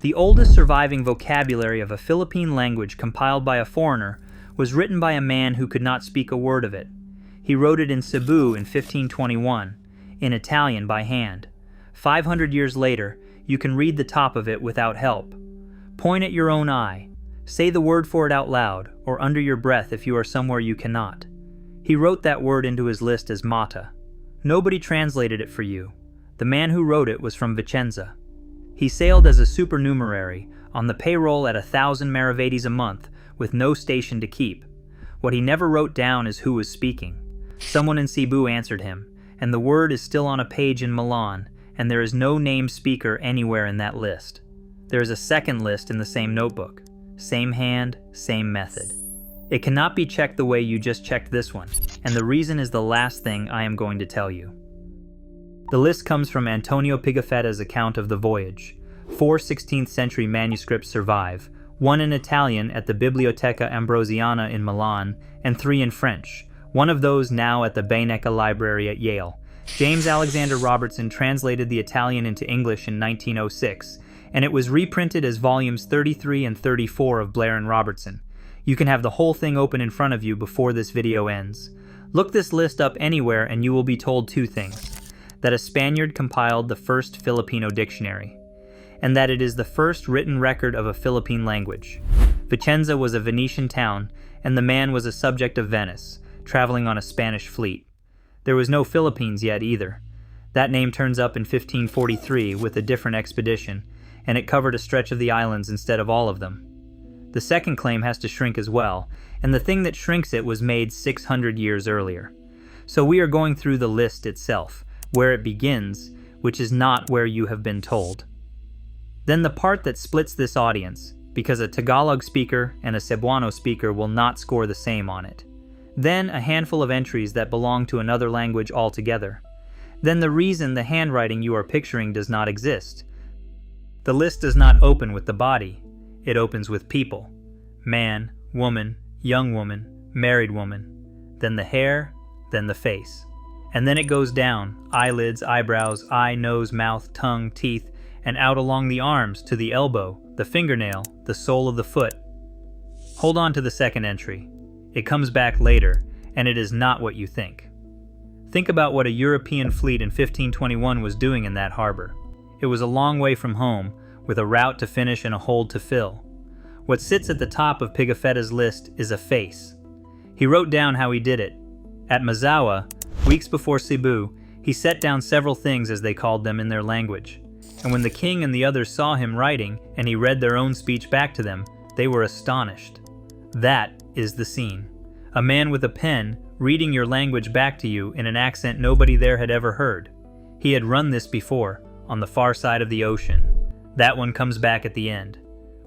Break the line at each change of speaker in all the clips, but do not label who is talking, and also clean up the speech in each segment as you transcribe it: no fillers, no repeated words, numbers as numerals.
The oldest surviving vocabulary of a Philippine language compiled by a foreigner was written by a man who could not speak a word of it. He wrote it in Cebu in 1521, in Italian by hand. 500 years later, you can read the top of it without help. Point at your own eye. Say the word for it out loud, or under your breath if you are somewhere you cannot. He wrote that word into his list as mata. Nobody translated it for you. The man who wrote it was from Vicenza. He sailed as a supernumerary, on the payroll at 1,000 maravedis a month, with no station to keep. What he never wrote down is who was speaking. Someone in Cebu answered him, and the word is still on a page in Milan, and there is no named speaker anywhere in that list. There is a second list in the same notebook. Same hand, same method. It cannot be checked the way you just checked this one, and the reason is the last thing I am going to tell you. The list comes from Antonio Pigafetta's account of the voyage. 4 16th century manuscripts survive, 1 in Italian at the Biblioteca Ambrosiana in Milan, and 3 in French, one of those now at the Beinecke Library at Yale. James Alexander Robertson translated the Italian into English in 1906, and it was reprinted as volumes 33 and 34 of Blair and Robertson. You can have the whole thing open in front of you before this video ends. Look this list up anywhere and you will be told 2 things. That a Spaniard compiled the first Filipino dictionary, and that it is the first written record of a Philippine language. Vicenza was a Venetian town, and the man was a subject of Venice, traveling on a Spanish fleet. There was no Philippines yet either. That name turns up in 1543 with a different expedition, and it covered a stretch of the islands instead of all of them. The second claim has to shrink as well, and the thing that shrinks it was made 600 years earlier. So we are going through the list itself, where it begins, which is not where you have been told. Then the part that splits this audience, because a Tagalog speaker and a Cebuano speaker will not score the same on it. Then a handful of entries that belong to another language altogether. Then the reason the handwriting you are picturing does not exist. The list does not open with the body, it opens with people. Man, woman, young woman, married woman, then the hair, then the face. And then it goes down, eyelids, eyebrows, eye, nose, mouth, tongue, teeth, and out along the arms to the elbow, the fingernail, the sole of the foot. Hold on to the second entry. It comes back later, and it is not what you think. Think about what a European fleet in 1521 was doing in that harbor. It was a long way from home, with a route to finish and a hold to fill. What sits at the top of Pigafetta's list is a face. He wrote down how he did it. At Mazawa, weeks before Cebu, he set down several things as they called them in their language. And when the king and the others saw him writing and he read their own speech back to them, they were astonished. That is the scene. A man with a pen reading your language back to you in an accent nobody there had ever heard. He had run this before, on the far side of the ocean. That one comes back at the end,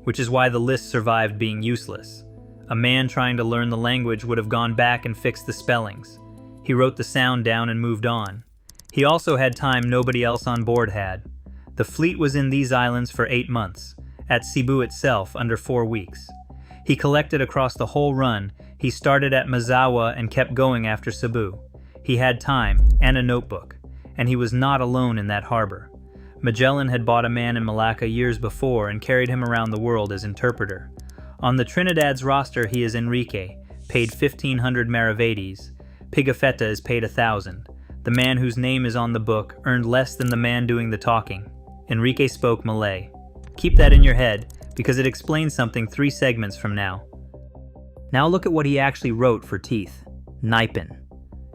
which is why the list survived being useless. A man trying to learn the language would have gone back and fixed the spellings. He wrote the sound down and moved on. He also had time nobody else on board had. The fleet was in these islands for 8 months, at Cebu itself under 4 weeks. He collected across the whole run. He started at Mazawa and kept going after Cebu. He had time and a notebook, and he was not alone in that harbor. Magellan had bought a man in Malacca years before and carried him around the world as interpreter. On the Trinidad's roster he is Enrique, paid 1,500 maravedis. Pigafetta is paid 1,000. The man whose name is on the book earned less than the man doing the talking. Enrique spoke Malay. Keep that in your head, because it explains something 3 segments from now. Now look at what he actually wrote for teeth. Nipin.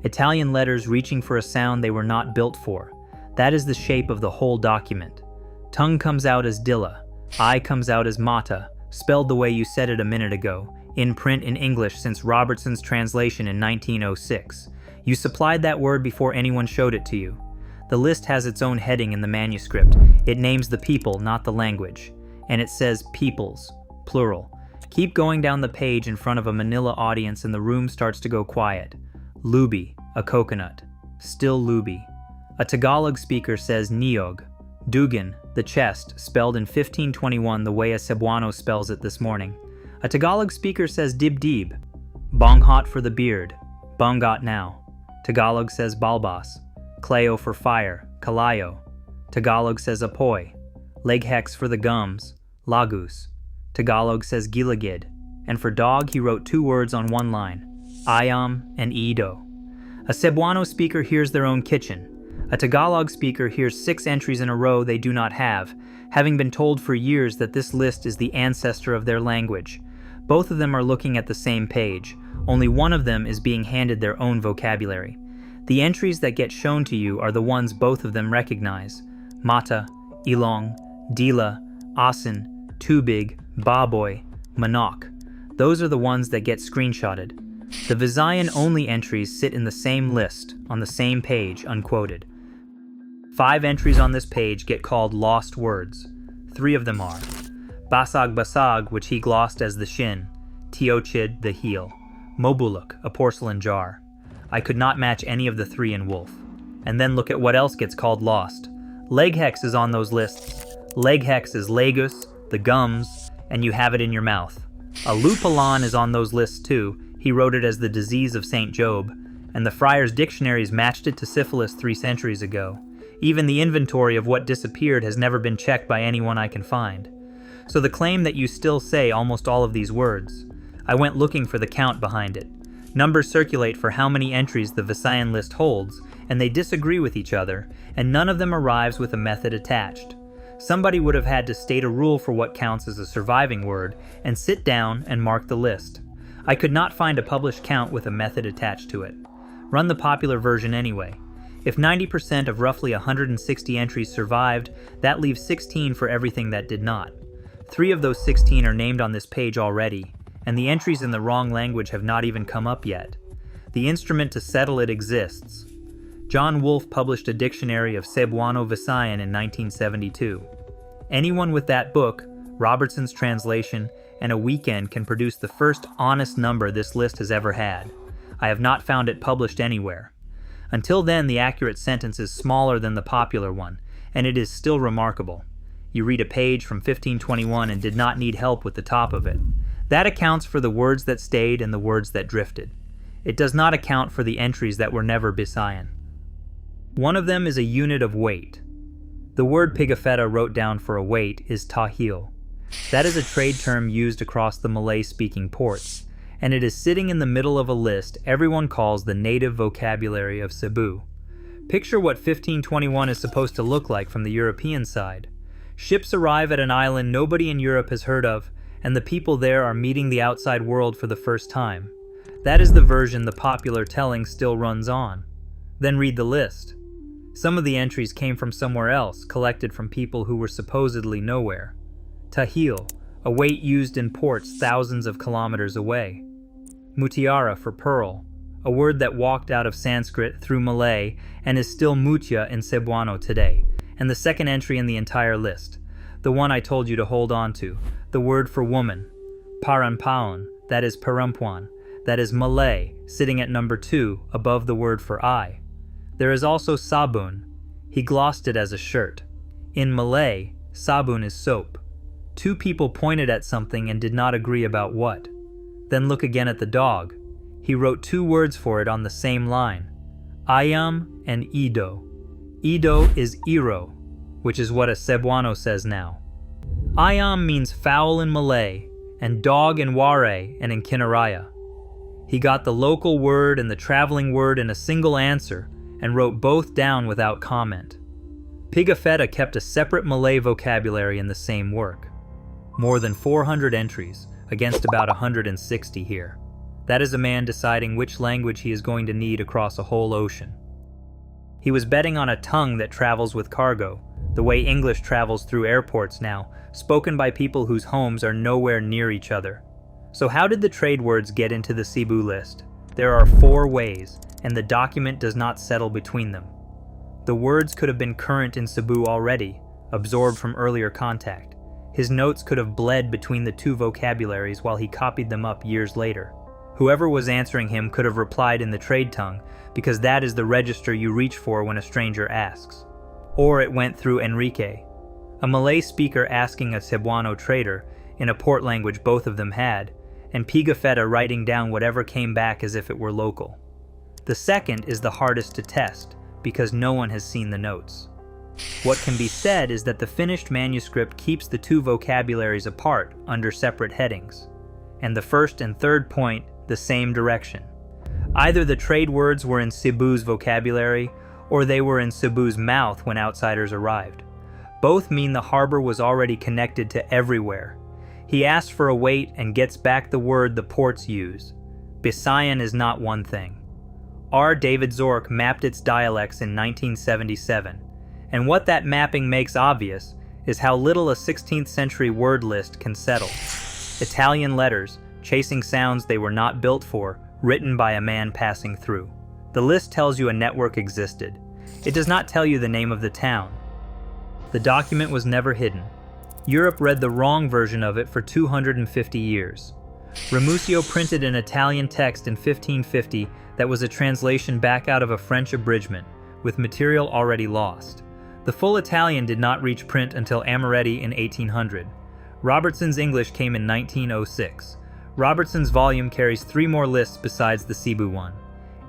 Italian letters reaching for a sound they were not built for. That is the shape of the whole document. Tongue comes out as dilla. I comes out as mata, spelled the way you said it a minute ago, in print in English since Robertson's translation in 1906. You supplied that word before anyone showed it to you. The list has its own heading in the manuscript. It names the people, not the language. And it says peoples, plural. Keep going down the page in front of a Manila audience and the room starts to go quiet. Lubi, a coconut. Still lubi. A Tagalog speaker says niog. Dugan, the chest, spelled in 1521 the way a Cebuano spells it this morning. A Tagalog speaker says dibdib. Bonghot for the beard. Bongot now. Tagalog says balbas. Cleo for fire. Kalayo. Tagalog says apoy. Leghex for the gums. lagus. Tagalog says gilagid, and for dog he wrote 2 words on one line, ayam and ido. A Cebuano speaker hears their own kitchen. A Tagalog speaker hears 6 entries in a row they do not have, having been told for years that this list is the ancestor of their language. Both of them are looking at the same page, only one of them is being handed their own vocabulary. The entries that get shown to you are the ones both of them recognize: mata, ilong, dila, asin, tubig, baboy, manok. Those are the ones that get screenshotted. The Visayan-only entries sit in the same list, on the same page, unquoted. 5 entries on this page get called lost words. 3 of them are basag-basag, which he glossed as the shin, tiochid, the heel, mobuluk, a porcelain jar. I could not match any of the 3 in Wolf. And then look at what else gets called lost. Leghex is on those lists. Leghex is legus, the gums, and you have it in your mouth. A lupulon is on those lists too. He wrote it as the disease of St. Job, and the friars' dictionaries matched it to syphilis 3 centuries ago. Even the inventory of what disappeared has never been checked by anyone I can find. So the claim that you still say almost all of these words, I went looking for the count behind it. Numbers circulate for how many entries the Visayan list holds, and they disagree with each other, and none of them arrives with a method attached. Somebody would have had to state a rule for what counts as a surviving word, and sit down and mark the list. I could not find a published count with a method attached to it. Run the popular version anyway. If 90% of roughly 160 entries survived, that leaves 16 for everything that did not. 3 of those 16 are named on this page already, and the entries in the wrong language have not even come up yet. The instrument to settle it exists. John Wolfe published a dictionary of Cebuano Visayan in 1972. Anyone with that book, Robertson's translation, and a weekend can produce the first honest number this list has ever had. I have not found it published anywhere. Until then, the accurate sentence is smaller than the popular one, and it is still remarkable. You read a page from 1521 and did not need help with the top of it. That accounts for the words that stayed and the words that drifted. It does not account for the entries that were never Visayan. One of them is a unit of weight. The word Pigafetta wrote down for a weight is tahil. That is a trade term used across the Malay-speaking ports, and it is sitting in the middle of a list everyone calls the native vocabulary of Cebu. Picture what 1521 is supposed to look like from the European side. Ships arrive at an island nobody in Europe has heard of, and the people there are meeting the outside world for the first time. That is the version the popular telling still runs on. Then read the list. Some of the entries came from somewhere else, collected from people who were supposedly nowhere. Tahil, a weight used in ports thousands of kilometers away. Mutiara for pearl, a word that walked out of Sanskrit through Malay and is still mutia in Cebuano today, and the second entry in the entire list, the one I told you to hold on to, the word for woman, paranpaon, that is parampuan, that is Malay, sitting at number 2 above the word for I. There is also sabun. He glossed it as a shirt. In Malay, sabun is soap. 2 people pointed at something and did not agree about what. Then look again at the dog. He wrote 2 words for it on the same line, ayam and ido. Ido is iro, which is what a Cebuano says now. Ayam means fowl in Malay, and dog in Waray and in Kinaraya. He got the local word and the traveling word in a single answer, and wrote both down without comment. Pigafetta kept a separate Malay vocabulary in the same work. More than 400 entries, against about 160 here. That is a man deciding which language he is going to need across a whole ocean. He was betting on a tongue that travels with cargo, the way English travels through airports now, spoken by people whose homes are nowhere near each other. So how did the trade words get into the Cebu list? There are 4 ways, and the document does not settle between them. The words could have been current in Cebu already, absorbed from earlier contact. His notes could have bled between the 2 vocabularies while he copied them up years later. Whoever was answering him could have replied in the trade tongue, because that is the register you reach for when a stranger asks. Or it went through Enrique, a Malay speaker asking a Cebuano trader, in a port language both of them had, and Pigafetta writing down whatever came back as if it were local. The second is the hardest to test, because no one has seen the notes. What can be said is that the finished manuscript keeps the two vocabularies apart under separate headings, and the first and third point the same direction. Either the trade words were in Cebu's vocabulary, or they were in Cebu's mouth when outsiders arrived. Both mean the harbor was already connected to everywhere. He asks for a wait and gets back the word the ports use. Bisayan is not one thing. R. David Zork mapped its dialects in 1977, and what that mapping makes obvious is how little a 16th century word list can settle. Italian letters, chasing sounds they were not built for, written by a man passing through. The list tells you a network existed. It does not tell you the name of the town. The document was never hidden. Europe read the wrong version of it for 250 years. Ramusio printed an Italian text in 1550 that was a translation back out of a French abridgment, with material already lost. The full Italian did not reach print until Amoretti in 1800. Robertson's English came in 1906. Robertson's volume carries 3 more lists besides the Cebu one.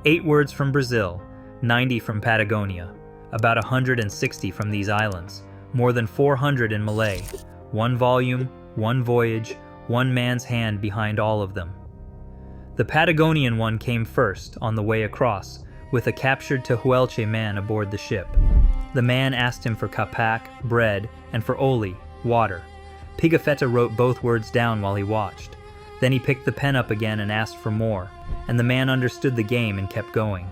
8 words from Brazil, 90 from Patagonia, about 160 from these islands, more than 400 in Malay. 1 volume, 1 voyage, 1 man's hand behind all of them. The Patagonian one came first, on the way across, with a captured Tehuelche man aboard the ship. The man asked him for kapak, bread, and for oli, water. Pigafetta wrote both words down while he watched. Then he picked the pen up again and asked for more, and the man understood the game and kept going.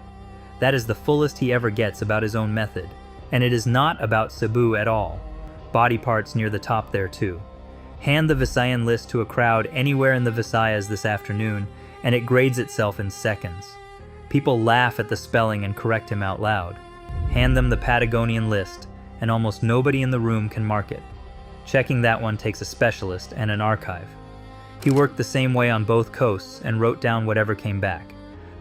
That is the fullest he ever gets about his own method, and it is not about Cebu at all. Body parts near the top there too. Hand the Visayan list to a crowd anywhere in the Visayas this afternoon, and it grades itself in seconds. People laugh at the spelling and correct him out loud. Hand them the Patagonian list, and almost nobody in the room can mark it. Checking that one takes a specialist and an archive. He worked the same way on both coasts and wrote down whatever came back.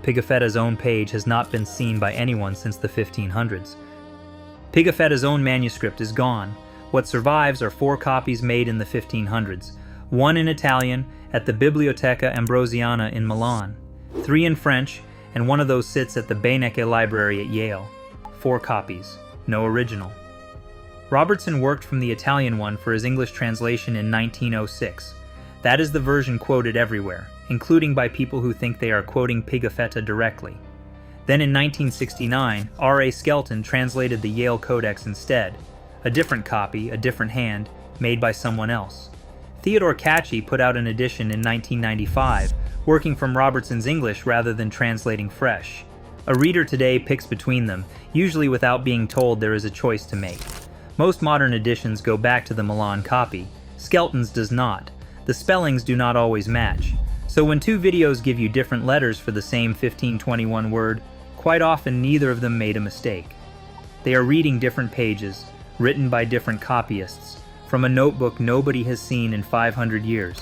Pigafetta's own page has not been seen by anyone since the 1500s. Pigafetta's own manuscript is gone. What survives are 4 copies made in the 1500s, 1 in Italian at the Biblioteca Ambrosiana in Milan, 3 in French, and one of those sits at the Beinecke Library at Yale. 4 copies, no original. Robertson worked from the Italian one for his English translation in 1906. That is the version quoted everywhere, including by people who think they are quoting Pigafetta directly. Then in 1969, R.A. Skelton translated the Yale Codex instead, a different copy, a different hand, made by someone else. Theodore Catchy put out an edition in 1995, working from Robertson's English rather than translating fresh. A reader today picks between them, usually without being told there is a choice to make. Most modern editions go back to the Milan copy. Skelton's does not. The spellings do not always match. So when 2 videos give you different letters for the same 1521 word, quite often neither of them made a mistake. They are reading different pages, written by different copyists, from a notebook nobody has seen in 500 years,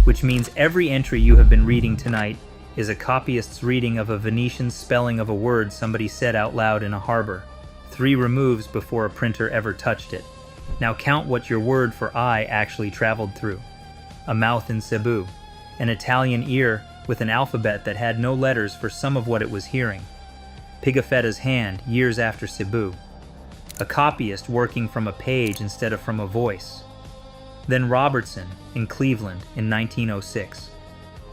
which means every entry you have been reading tonight is a copyist's reading of a Venetian spelling of a word somebody said out loud in a harbor, 3 removes before a printer ever touched it. Now count what your word for eye actually traveled through. A mouth in Cebu, an Italian ear with an alphabet that had no letters for some of what it was hearing. Pigafetta's hand years after Cebu. A copyist working from a page instead of from a voice. Then Robertson in Cleveland in 1906.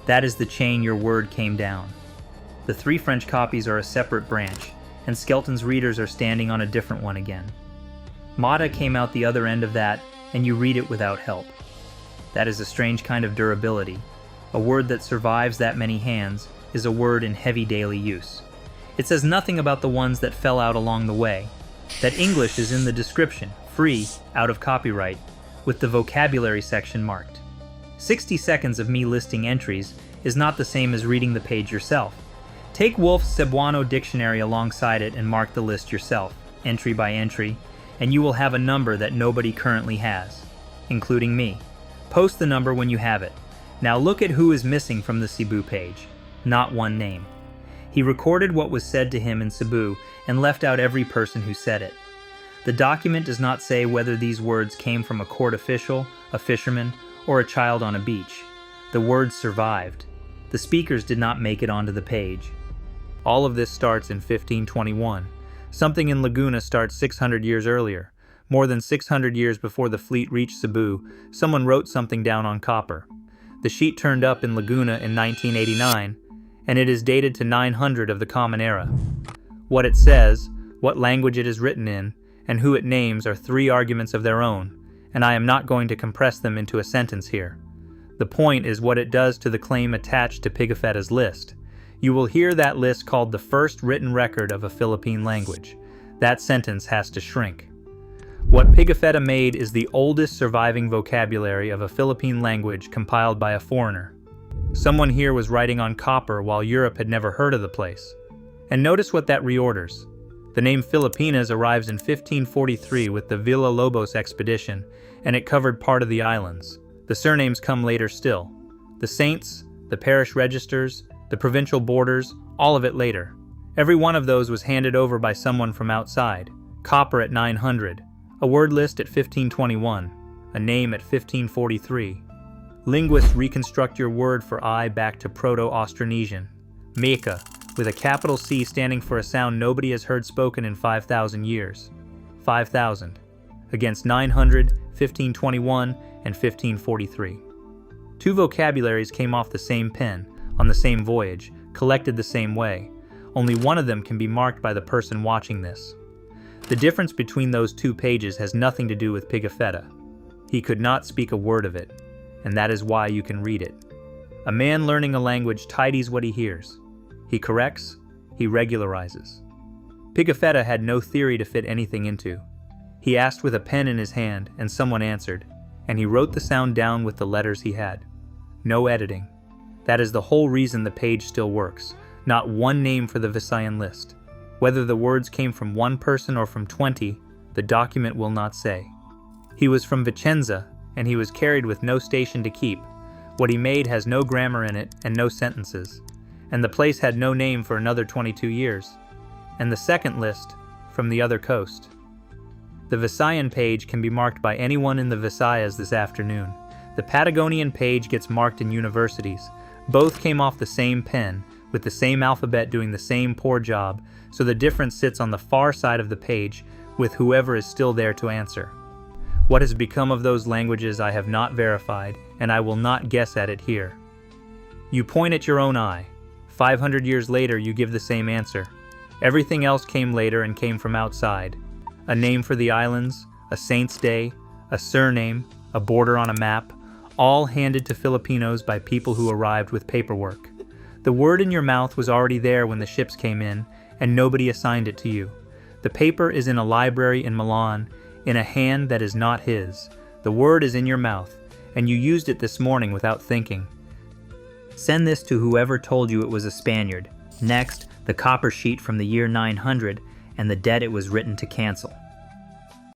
That is the chain your word came down. The 3 French copies are a separate branch, and Skelton's readers are standing on a different one again. Mata came out the other end of that, and you read it without help. That is a strange kind of durability. A word that survives that many hands is a word in heavy daily use. It says nothing about the ones that fell out along the way. That English is in the description, free, out of copyright, with the vocabulary section marked. 60 seconds of me listing entries is not the same as reading the page yourself. Take Wolf's Cebuano dictionary alongside it and mark the list yourself, entry by entry, and you will have a number that nobody currently has, including me. Post the number when you have it. Now look at who is missing from the Cebu page. Not one name. He recorded what was said to him in Cebu and left out every person who said it. The document does not say whether these words came from a court official, a fisherman, or a child on a beach. The words survived. The speakers did not make it onto the page. All of this starts in 1521. Something in Laguna starts 600 years earlier. More than 600 years before the fleet reached Cebu, someone wrote something down on copper. The sheet turned up in Laguna in 1989, and it is dated to 900 of the Common Era. What it says, what language it is written in, and who it names are three arguments of their own, and I am not going to compress them into a sentence here. The point is what it does to the claim attached to Pigafetta's list. You will hear that list called the first written record of a Philippine language. That sentence has to shrink. What Pigafetta made is the oldest surviving vocabulary of a Philippine language compiled by a foreigner. Someone here was writing on copper while Europe had never heard of the place. And notice what that reorders. The name Filipinas arrives in 1543 with the Villalobos expedition, and it covered part of the islands. The surnames come later still. The saints, the parish registers, the provincial borders, all of it later. Every one of those was handed over by someone from outside. Copper at 900, a word list at 1521, a name at 1543. Linguists reconstruct your word for I back to Proto-Austronesian, Meka, with a capital C standing for a sound nobody has heard spoken in 5,000 years. 5,000, against 900, 1521, and 1543. Two vocabularies came off the same pen, on the same voyage, collected the same way. Only one of them can be marked by the person watching this. The difference between those two pages has nothing to do with Pigafetta. He could not speak a word of it, and that is why you can read it. A man learning a language tidies what he hears. He corrects, he regularizes. Pigafetta had no theory to fit anything into. He asked with a pen in his hand, and someone answered, and he wrote the sound down with the letters he had. No editing. That is the whole reason the page still works. Not one name for the Visayan list. Whether the words came from one person or from 20, the document will not say. He was from Vicenza, and he was carried with no station to keep. What he made has no grammar in it and no sentences. And the place had no name for another 22 years. And the second list, from the other coast. The Visayan page can be marked by anyone in the Visayas this afternoon. The Patagonian page gets marked in universities. Both came off the same pen, with the same alphabet doing the same poor job, so the difference sits on the far side of the page, with whoever is still there to answer. What has become of those languages I have not verified, and I will not guess at it here. You point at your own eye. 500 years later you give the same answer. Everything else came later and came from outside. A name for the islands, a saint's day, a surname, a border on a map, all handed to Filipinos by people who arrived with paperwork. The word in your mouth was already there when the ships came in, and nobody assigned it to you. The paper is in a library in Milan, in a hand that is not his. The word is in your mouth, and you used it this morning without thinking. Send this to whoever told you it was a Spaniard. Next, the copper sheet from the year 900, and the debt it was written to cancel.